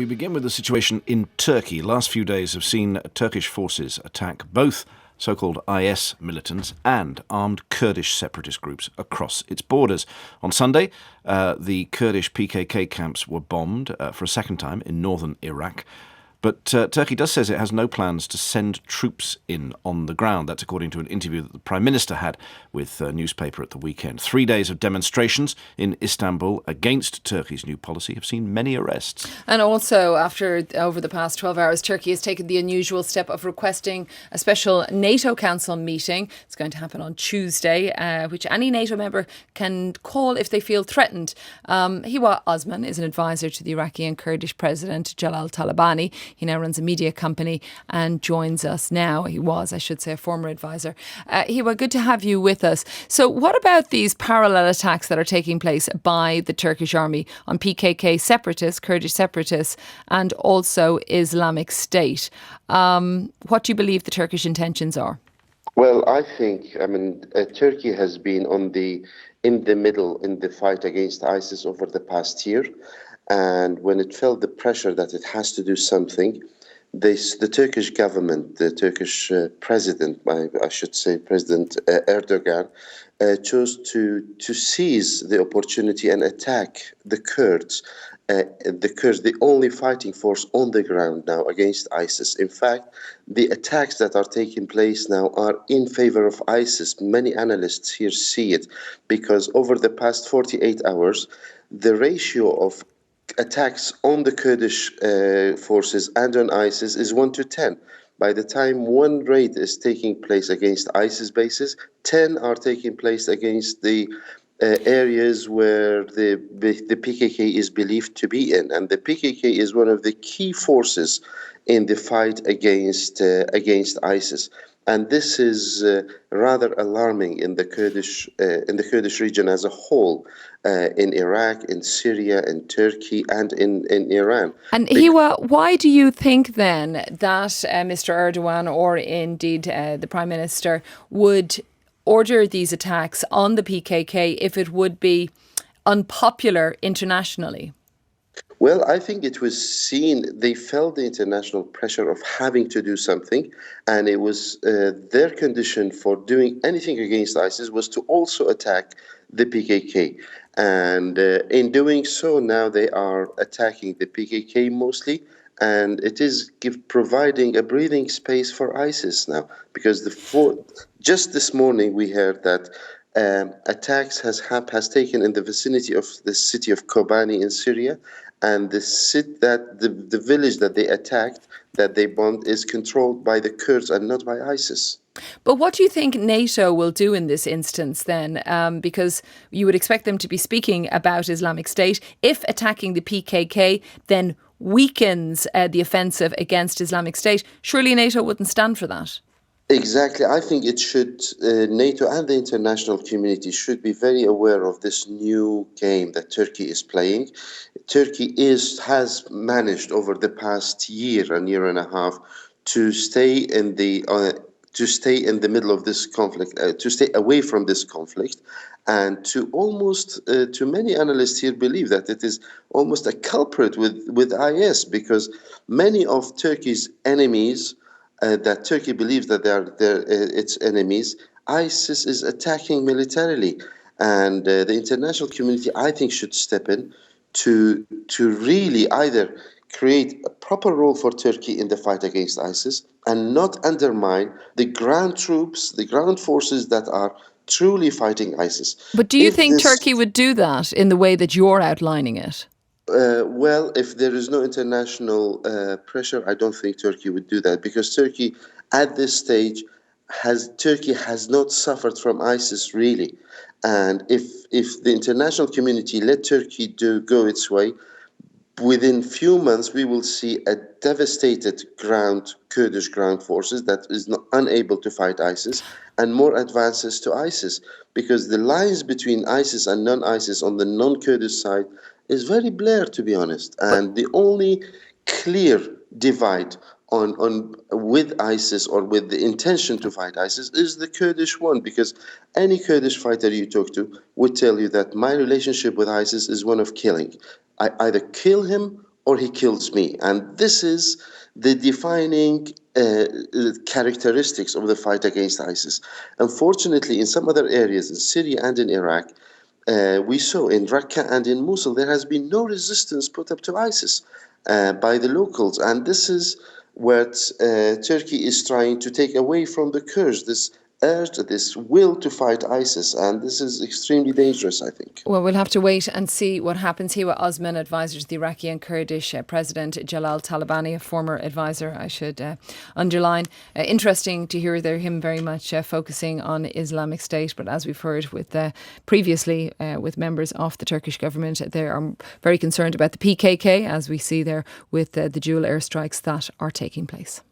begin with the situation in Turkey. Last few days have seen Turkish forces attack both so-called IS militants and armed Kurdish separatist groups across its borders. On Sunday, the Kurdish PKK camps were bombed for a second time in northern Iraq. But Turkey does say it has no plans to send troops in on the ground. That's according to an interview that the Prime Minister had with a newspaper at the weekend. 3 days of demonstrations in Istanbul against Turkey's new policy have seen many arrests. And also, over the past 12 hours, Turkey has taken the unusual step of requesting a special NATO Council meeting. It's going to happen on Tuesday, which any NATO member can call if they feel threatened. Hiwa Osman is an advisor to the Iraqi and Kurdish President Jalal Talabani. He now runs a media company and joins us now. He was, I should say, a former advisor. Hiwa, good to have you with us. So what about these parallel attacks that are taking place by the Turkish army on PKK separatists, Kurdish separatists, and also Islamic State? What do you believe the Turkish intentions are? Well, I think, Turkey has been in the middle in the fight against ISIS over the past year. And when it felt the pressure that it has to do something, the Turkish government, the Turkish president, I should say President Erdogan, chose to seize the opportunity and attack the Kurds. The Kurds, the only fighting force on the ground now against ISIS. In fact, the attacks that are taking place now are in favor of ISIS. Many analysts here see it because over the past 48 hours, the ratio of attacks on the Kurdish forces and on ISIS is 1-10. By the time one raid is taking place against ISIS bases, 10 are taking place against the areas where the PKK is believed to be in. And the PKK is one of the key forces in the fight against ISIS. And this is rather alarming in the Kurdish region as a whole, in Iraq, in Syria, in Turkey, and in Iran. And Hiwa, why do you think then that Mr. Erdogan, or indeed the Prime Minister, would order these attacks on the PKK if it would be unpopular internationally? Well, I think it was seen, they felt the international pressure of having to do something, and it was their condition for doing anything against ISIS was to also attack the PKK. And in doing so, now they are attacking the PKK mostly, and it is providing a breathing space for ISIS now, because just this morning we heard that attacks has taken in the vicinity of the city of Kobani in Syria, and the village that they attacked, that they bombed, is controlled by the Kurds and not by ISIS. But what do you think NATO will do in this instance then? Because you would expect them to be speaking about Islamic State. If attacking the PKK then weakens the offensive against Islamic State, surely NATO wouldn't stand for that. Exactly. I think it should, NATO and the international community should be very aware of this new game that Turkey is playing. Turkey has managed over the past year and a half to stay in the middle of this conflict, to stay away from this conflict, and to many analysts here believe that it is almost a culprit with IS, because many of Turkey's enemies, that Turkey believes that they're its enemies, ISIS is attacking militarily. And the international community, I think, should step in to really either create a proper role for Turkey in the fight against ISIS and not undermine the ground troops, the ground forces that are truly fighting ISIS. But do you think Turkey would do that in the way that you're outlining it? Well, if there is no international pressure, I don't think Turkey would do that, because Turkey, at this stage, has not suffered from ISIS really, and if the international community let Turkey go its way, within few months we will see a devastated Kurdish ground forces that is unable to fight ISIS, and more advances to ISIS, because the lines between ISIS and non-ISIS on the non-Kurdish side is very blurred, to be honest. And the only clear divide with ISIS, or with the intention to fight ISIS, is the Kurdish one, because any Kurdish fighter you talk to would tell you that my relationship with ISIS is one of killing. I either kill him or he kills me. And this is the defining characteristics of the fight against ISIS. Unfortunately, in some other areas, in Syria and in Iraq, we saw in Raqqa and in Mosul, there has been no resistance put up to ISIS by the locals. And this is what Turkey is trying to take away from the Kurds, this urge, this will to fight ISIS. And this is extremely dangerous, I think. Well, we'll have to wait and see what happens. Hiwa Osman, advisor to the Iraqi and Kurdish President Jalal Talabani, a former advisor, I should underline. Interesting to hear him very much focusing on Islamic State. But as we've heard with previously with members of the Turkish government, they are very concerned about the PKK, as we see there with the dual airstrikes that are taking place.